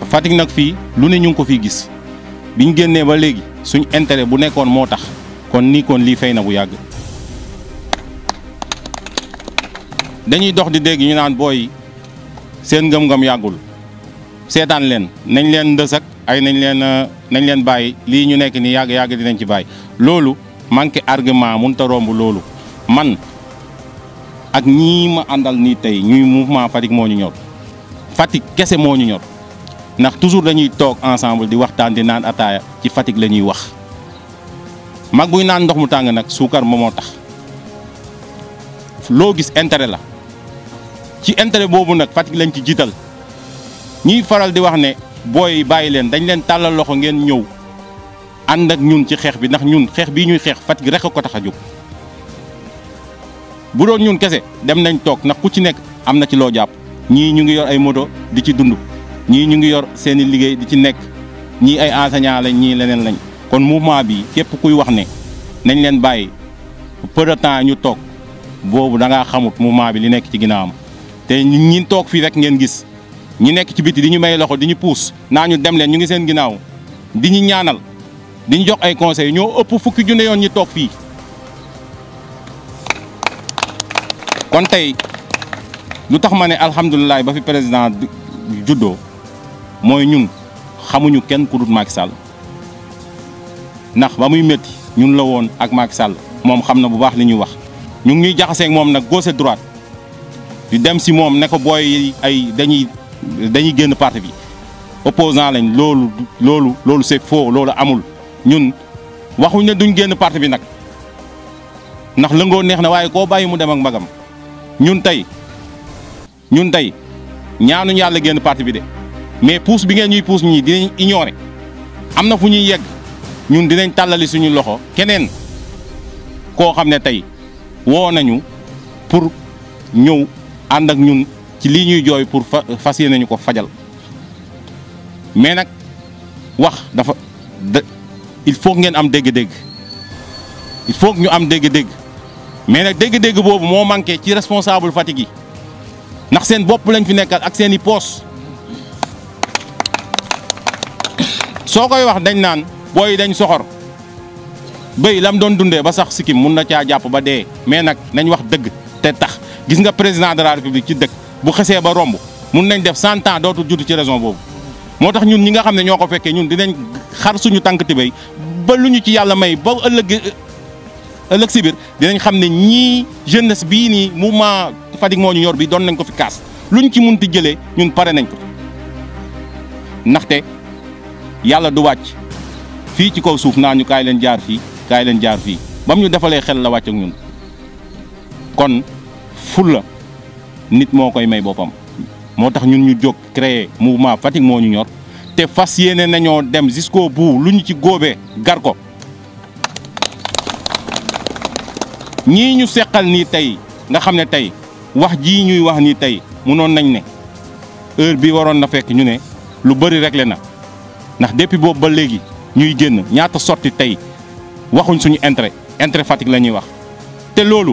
Fatick nag fii lu ne ñu ngi ko fii gis biñ génnee ba léegi suñ intérêt bu nekkoon moo tax kon nii kon lii fay na bu yàgg. dañuy dox di dégg ñu naan booy seen ngëm-ngëm yàggul seetaan leen nañ leen ndësak ay nañ leen bàyyi lii ñu nekk ni yàgg dinañ ci bàyyi loolu manqué argument mënut a romb loolu. man ak ñii ma àndal nii tey ñuy mouvement Fatick moo ñu ñor Fatick kese moo ñu ñor ndax toujours dañuy toog ensemble di waxtaan di naan ataaya ci Fatick la ñuy wax mag buy naan ndox mu tàng nag suukar moo tax loo gis intérêt la ci intérêt boobu nag Fatick lañ ci jiital ñiy faral di wax ne booy bàyyi leen dañ leen tàllal loxo ngeen ñëw ànd ak ñun ci xeex bi ndax ñun xeex bii ñuy xeex Fatick rek a ko tax a jóg. bu doon ñun kese dem nañ toog ndax ku ci nekk am na ci loo jàpp ñii ñu ngi yor ay moto di ci dund ñii ñu ngi yor seeni liggéey di ci nekk ñii ay enseignants lañ ñii leneen lañ kon mouvement bi képp kuy wax ne nañ leen bàyyi peu de temps ñu toog boobu da ngaa xamut mouvement bi li nekk ci ginnaawam te ñi toog fii rek ngeen gis ñi nekk ci biti di ñu may loxo di ñu puus naa ñu dem leen ñu ngi seen ginnaaw di ñu ñaanal di ñu jox ay conseils ñoo ëpp fukki junne yoon ñi toog fii. kon tey lu tax ma ne alhamdulilah ba fi président juddoo mooy ñun xamuñu kenn ku dul Macky Sall ndax ba muy métti ñun la woon ak Macky Sall moom xam na bu baax li ñuy wax ñu ngi ñuy jaxaseeg moom nag gauche droite di dem si moom ne ko booy ay dañuy génn parti bi opposant lañ loolu c'est faux loolu amul ñun waxuñ ne duñ génn parti bi nag ndax lëngoo neex na waaye koo bàyyi mu dem ak mbagam. ñun tey ñaanuñ yàlla génn parti bi de mais puus bi ngeen ñuy puus ñii dinañ ignorer am na fu ñuy yegg ñun dinañ tàllali suñu loxo keneen koo xam ne tey woo nañu pour ñëw ànd ak ñun ci lii ñuy jooy pour fas yéene ñu ko fajal mais nag wax dafa il faut ngeen am dégg-dégg il faut ñu am dégg-dégg. mais nag dégg-dégg boobu moo manqué ci responsable Fatick yi ndax seen bopp lañ fi nekkal ak seen i poos soo koy wax dañ naan booy dañ soxor béy lam doon dundee ba sax sikkim mun na caa jàpp ba dee mais nag nañ wax dëgg te tax gis nga président de la république ci dëkk bu xesee ba romb mun nañ def 100 ans dootul judd ci raison boobu moo tax ñun ñi nga xam ne ñoo ko fekkee ñun dinañ xar suñu tànk tibéy ba lu ñu ci yàlla may ba ëllëg si biir dinañ xam ne ñii jeunesse bii nii mouvement Fatick moo ñu ñor bi doon nañ ko fi kaas luñ ci munti jëlee ñun pare nañ ko ndaxte yàlla du wàcc fii ci kaw suuf naa ñu kaay leen jaar fii kaay leen jaar fii bam ñu defalee xel la wàcc ak ñun kon fulla nit moo koy may boppam moo tax ñun ñu jóg créer mouvement Fatick moo ñu ñor te fas yéene nañoo dem jusqu'au bout lu ñu ci góobee gar ko ñii ñu seqal nii tey nga xam ne tey wax jii ñuy wax nii tey munoon nañ ne heure bi waroon na fekk ñu ne lu bëri réglé na ndax depuis boobu ba léegi ñuy génn ñaata sorti tey waxuñ suñu intérêt Fatick la ñuy wax. te loolu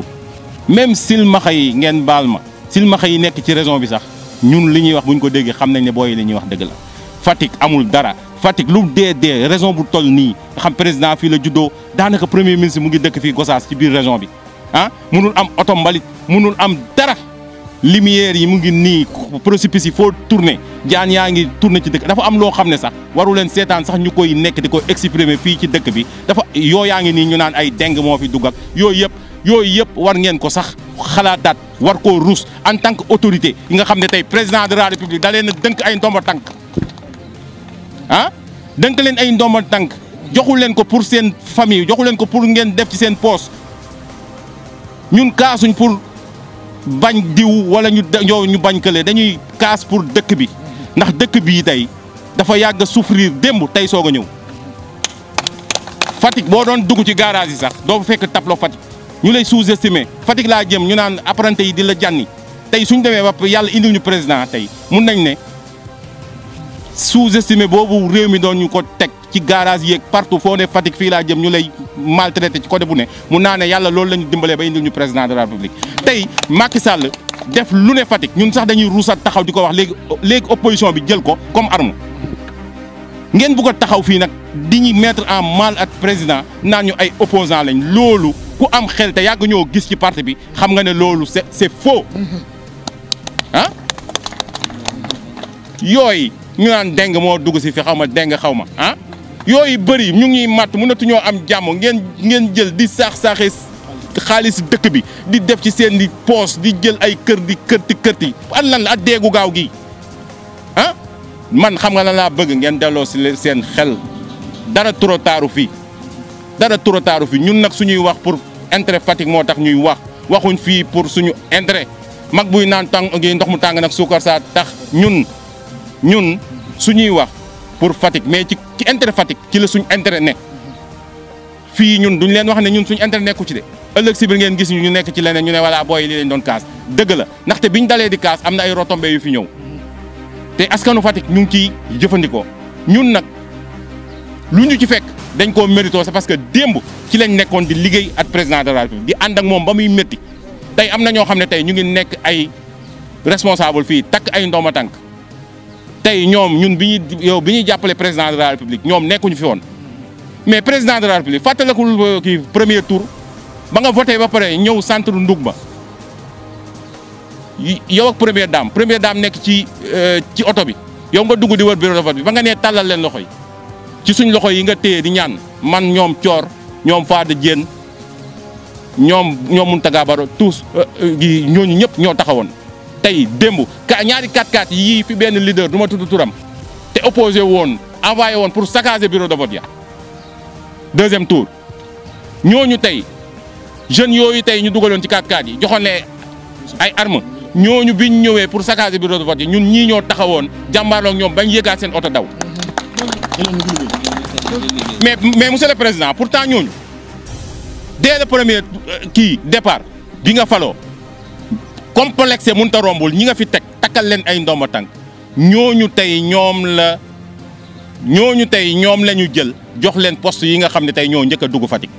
même silmaxa yi ngeen baal ma silmaxa yi nekk ci région bi sax ñun li ñuy wax buñ ko déggee xam nañ ne booy li ñuy wax dëgg la Fatick amul dara. Fatick lu dee raison bu toll nii nga xam président fii la juddoo daanaka premier ministre mu ngi dëkk fii Gossas ci biir région bi ah munul am oto mbalit munul am dara lumière yi mu ngi nii précipice yi foo tourné jaan yaa ngi tourné ci dëkk dafa am loo xam ne sax waru leen seetaan sax ñu koy nekk di ko exprimer fii ci dëkk bi dafa yoo yaa ngi nii ñu naan ay deng moo fi dugg ak yooyu yëpp war ngeen ko sax xalaataat war koo ruus en tant que autorité yi nga xam ne tey président de la république da leen a dënk ay ndomba tànk ah dënk leen ay ndomba tànk joxu leen ko pour seen famille joxu leen ko pour ngeen def ci seen poos ñun kaasuñ pour bañ diw wala ñu bañ kële dañuy kaas pour dëkk bi ndax dëkk bii tey dafa yàgg a souffrir démb tey soog a ñëw Fatick boo doon dugg ci garage yi sax doo fekk tableau Fatick ñu lay sous-estimer Fatick laa jëm ñu naan apprenti yi di la jànni tey suñ demee ba yàlla indil ñu président tey mun nañ ne sous-estimé boobu réew mi doon ñu ko teg ci garage yeeg partout foo ne Fatick fii laa jëm ñu lay maltraité ci côté bu ne mun naa ne yàlla loolu la ñu dimbalee ba indil ñu président de la République tey Macky Sall def lu ne Fatick ñun sax dañuy ruusat taxaw di ko wax léegi opposition bi jël ko comme arme ngeen bëgg a taxaw fii nag di ñu mettre en mal ak président naan ñu ay opposant lañ loolu ku am xel te yàgg ñoo gis ci parti bi xam nga ne loolu c'est faux ah yooyu ñu naan deng moo dugg si fi xaw ma deng xaw ma ah yooyu bëri ñu ngi matt mënatuñoo am jàmm ngeen jël di saax-saaxee xaalis dëkk bi di def ci seen di poos di jël ay kër di kërti an lan la ak deegu gaaw gi ah man xam nga lan laa bëgg ngeen delloo si seen xel dara trop tard fii dara trop tard fii ñun nag suñuy wax pour intérêt Fatick moo tax ñuy waxuñ fii pour suñu intérêt mag buy naan tàng ndox mu tàng nag suukar saa tax ñun suñuy wax pour Fatick mais ci intérêt Fatick ci la suñu intérêt ne fii ñun duñ leen wax ne ñun suñu intérêt nekku ci de ëllëg si biir ngeen gis ñu nekk ci leneen ñu ne voilà booy li lañ doon kaas dëgg la ndaxte biñ dalee di kaas am na ay retombées yu fi ñëw te askanu Fatick ñu ngi ciy jëfandikoo ñun nag lu ñu ci fekk dañ koo mérito c'est parce que démb ci lañ nekkoon di liggéey ak président de la République di ànd ak moom ba muy métti tey am na ñoo xam ne tey ñu ngi nekk ay responsable fii takk ay ndooma tànk tey ñoom ñun bi ñuy jàppale président de la République ñoom nekkuñu fi woon mais président de la République fàttalikul kii premier tour ba nga voté ba pare ñëw centre ndug ba yow ak première dame nekk ci oto bi yow nga dugg di wër bureau de vote bi ba nga nee tàllal leen loxo yi ci suñ loxo yi nga téye di ñaan man ñoom Coor ñoom Fada Diène ñoom Mountaga Baro tous ñooñu ñëpp ñoo taxawoon tey démb ñaari 4x4 yii fi benn leader du ma tudd turam te opposé woon envoyé woon pour saccager bureau de vote ya deuxième tour ñooñu tey jeunes yooyu tey ñu dugaloon ci 4x4 yi joxoon leen ay armes ñooñu biñ ñëwee pour saccager bureau de vote yi ñun ñii ñoo taxawoon jàmbaarloo ak ñoom bañ yéegaat seen oto daw. mais monsieur le président pourtant ñooñu dès le premier départ bi nga faloo complexe mënut a rombul ñi nga fi teg takkal leen ay ndomba tànk ñooñu tey ñoom la ñu jël jox leen poste yi nga xam ne tey ñoo njëkk a dugg Fatick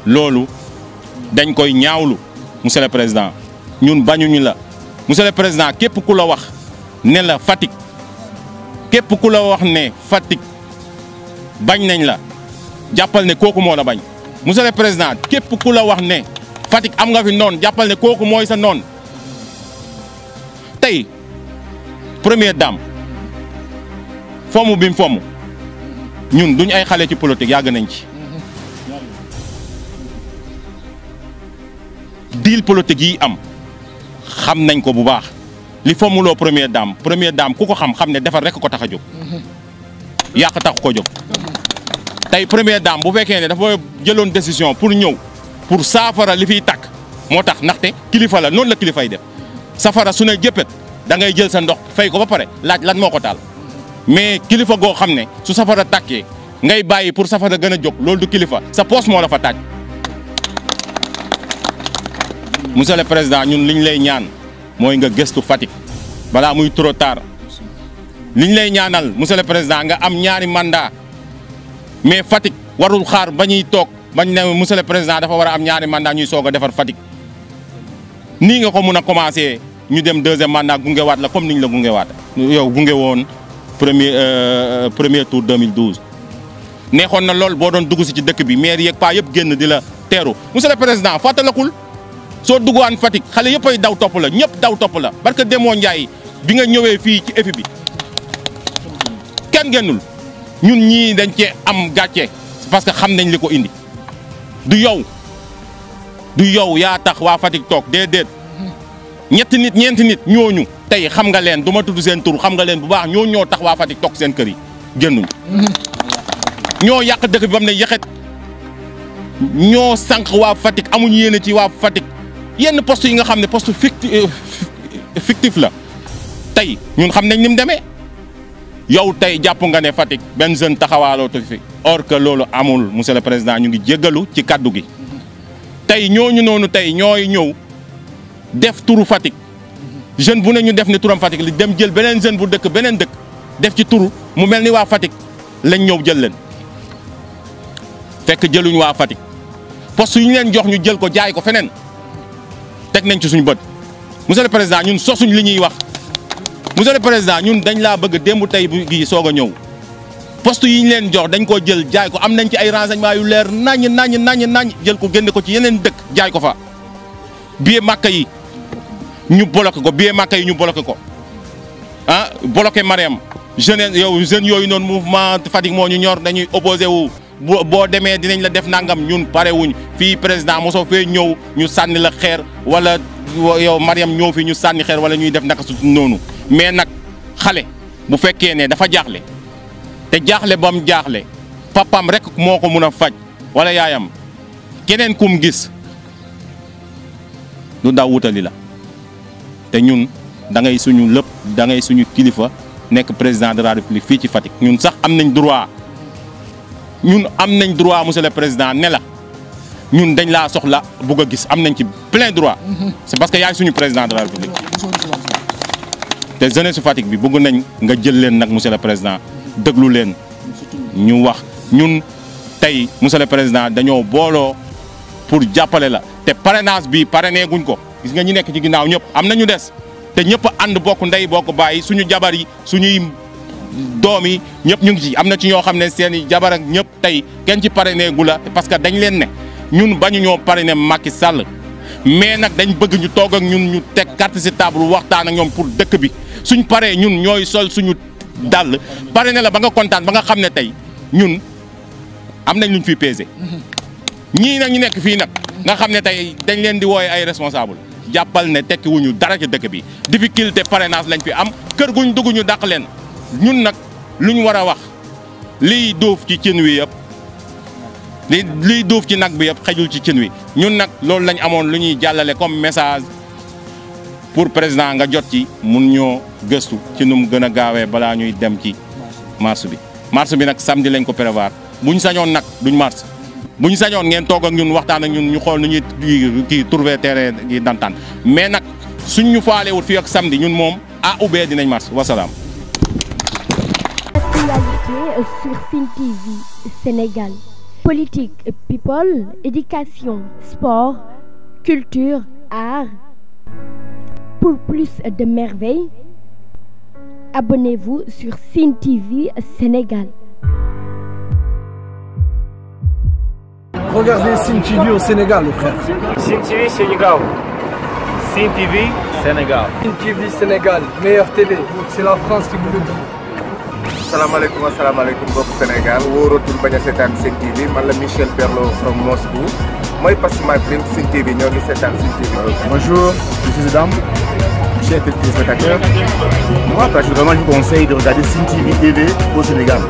loolu dañ koy ñaawlu monsieur le président ñun bañuñu la monsieur le président képp ku la wax ne la Fatick képp ku la wax ne Fatick bañ nañ la jàppal ne kooku moo la bañ monsieur le président képp ku la wax ne Fatick am nga fi noon jàppal ne kooku mooy sa noon tey première dame fomm bi mu fomm ñun duñ ay xale ci politique yàgg nañ ci deal politique yi am xam nañ ko bu baax li fommuloo première dame ku ko xam ne defar rek ko tax a jóg yàq tax ko jóg tey première dame bu fekkee ne dafa jëloon décision pour ñëw pour saafara li fiy tàkk moo tax ndaxte kilifa la noonu la kilifay def safara su ne jëppet da ngay jël sa ndox fay ko ba pare laaj lan moo ko taal mais kilifa goo xam ne su safara tàkkee ngay bàyyi pour safara gën a jóg loolu du kilifa sa poos moo la fa taaj. monsieur le président ñun liñ lay ñaan mooy nga gëstu Fatick balaa muy trop tard liñ lay ñaanal monsieur le président nga am ñaari mandat mais Fatick warul xaar ba ñuy toog bañ ne monsieur le président dafa war a am ñaari mandat ñuy soog a defar Fatick nii nga ko mun a commencé ñu dem deuxième mandat gungewaat la comme niñ la gungewaat yow gunge woon premier tour 2012. neexoon na lool boo doon dugg si ci dëkk bi maire yeeg pas yëpp génn di la teeru monsieur le président fàttalakul soo duggaan Fatick xale yëpp ay daw topp la ñëpp daw topp la parce que Demba Ndiaye bi nga ñëwee fii ci EFI bi kenn génnul ñun ñii dañ cee am gàcce parce que xam nañ li ko indi du yow yaa tax waa Fatick toog déedéet ñeenti nit ñeenti nit ñooñu tey xam nga leen du ma tudd seen tur xam nga leen bu baax ñoo tax waa Fatick toog seen kër yi génnuñ ñoo yàq dëkk bi ba mu ne yexet ñoo sànq waa Fatick amuñ yéene ci waa Fatick yenn poste yi nga xam ne poste fictif la tey ñun xam nañ ni mu demee yow tey jàpp nga ne Fatick benn jeune taxawaaloo te fi or que loolu amul monsieur le président ñu ngi jéggalu ci kaddu gi tey ñooñu noonu tey ñooy ñëw def turu Fatick jeune bu ne ñu def ne turam Fatick li dem jël beneen jeune bu dëkk beneen dëkk def ci turu mu mel ni waa Fatick lañ ñëw jël leen fekk jëluñ waa Fatick poste yu ñu leen jox ñu jël ko jaay ko feneen teg nañ ci suñu bët monsieur le président ñun sosuñ li ñuy wax monsieur le président ñun dañ laa bëgg démb tey bu gi soog a ñëw poste yi ñu leen jox dañ koo jël jaay ko am nañ ci ay renseignements yu leer nañ jël ko génne ko ci yeneen dëkk jaay ko fa billet Makka yi ñu bloqué ko billet Makka yi ñu bloqué ko ah bloqué Mariam jeunes yooyu noonu mouvement Fatick moo ñu ñor dañuy opposé wu boo demee dinañ la def nangam ñun pare wuñ fii président mosoo fee ñëw ñu sànni la xeer wala yow Mariam ñëw fi ñu sànni xeer wala ñuy def naka su noonu mais nag xale bu fekkee ne dafa jaaxle te jaaxle ba mu jaaxle papam rek moo ko mun a faj wala yaayam keneen kum gis du daw wutali la te ñun da ngay suñu lépp da ngay suñu kilifa nekk président de la république fii ci Fatick ñun sax am nañ droit monsieur le président ne la ñun dañ laa soxla bugg a gis am nañ ci plein droit c'est parce que yaay suñu président de la république te jeunesse su Fatick bi bugg nañ nga jël leen nag monsieur le président déglu leen ñu wax ñun tey monsieur le président dañoo booloo pour jàppale la te parrainage bi parrainé guñ ko gis nga ñi nekk ci ginnaaw ñëpp am na ñu des te ñëpp ànd bokk ndey bokk bàyyi suñu jabar yi suñuy doom yi ñëpp ñu ngi ci am na ci ñoo xam ne seen i jabar ak ñëpp tey kenn ci parrainé gu la parce que dañ leen ne ñun bañu ñoo parrainé Macky Sall mais nag dañ bëgg ñu toog ak ñun ñu teg carte ci table waxtaan ak ñoom pour dëkk bi suñ paree ñun ñooy sol suñu dàll parrainé la ba nga kontaan ba nga xam ne tey ñun am nañ luñ fiy pesé ñii nag ñu nekk fii nag nga xam ne tey dañ leen di wooye ay responsable jàppal ne tekki wuñu dara ci dëkk bi difficulté parrainage lañ fi am kër guñ dugg ñu dàq leen ñun nag luñ war a wax liy duuf ci cin wi yëpp liy duuf ci nag bi yëpp xejul ci cin wi ñun nag loolu lañ amoon lu ñuy jàllale comme message pour président nga jot ci mun ñoo gëstu ci nu mu gën a gaawee balaa ñuy dem ci marche bi nag samedi lañ ko prévoir buñ sañoon nag duñ marche buñ sañoon ngeen toog ak ñun waxtaan ak ñun ñu xool nu ñuy kii trouver terrain gi d'entente mais nag suñ ñu faalewut fii ak samedi ñun moom A ou B dinañ marche wasalaam. Actualité sur Sen TV Sénégal. Politique, people, éducation, sport, culture, art. Pour plus de merveilles, abonnez-vous sur Sen TV Sénégal. Regardez Sen TV au Sénégal, les frères. Sen TV Sénégal. Sen TV Sénégal. Sen TV Sénégal, meilleure télé. C'est la France qui vous le dit. Assalamualaikum mbokk Sénégal wóoratul bañ a seetaan Sen TV man la Michel Berlo from Moscou mooy pass my dream Sen TV ñoo ngi seetaan Sen TV. Bonjour, je suis Adam, chers téléspectateurs. Moi, particulièrement, je vous conseille de regarder Sen TV au Sénégal.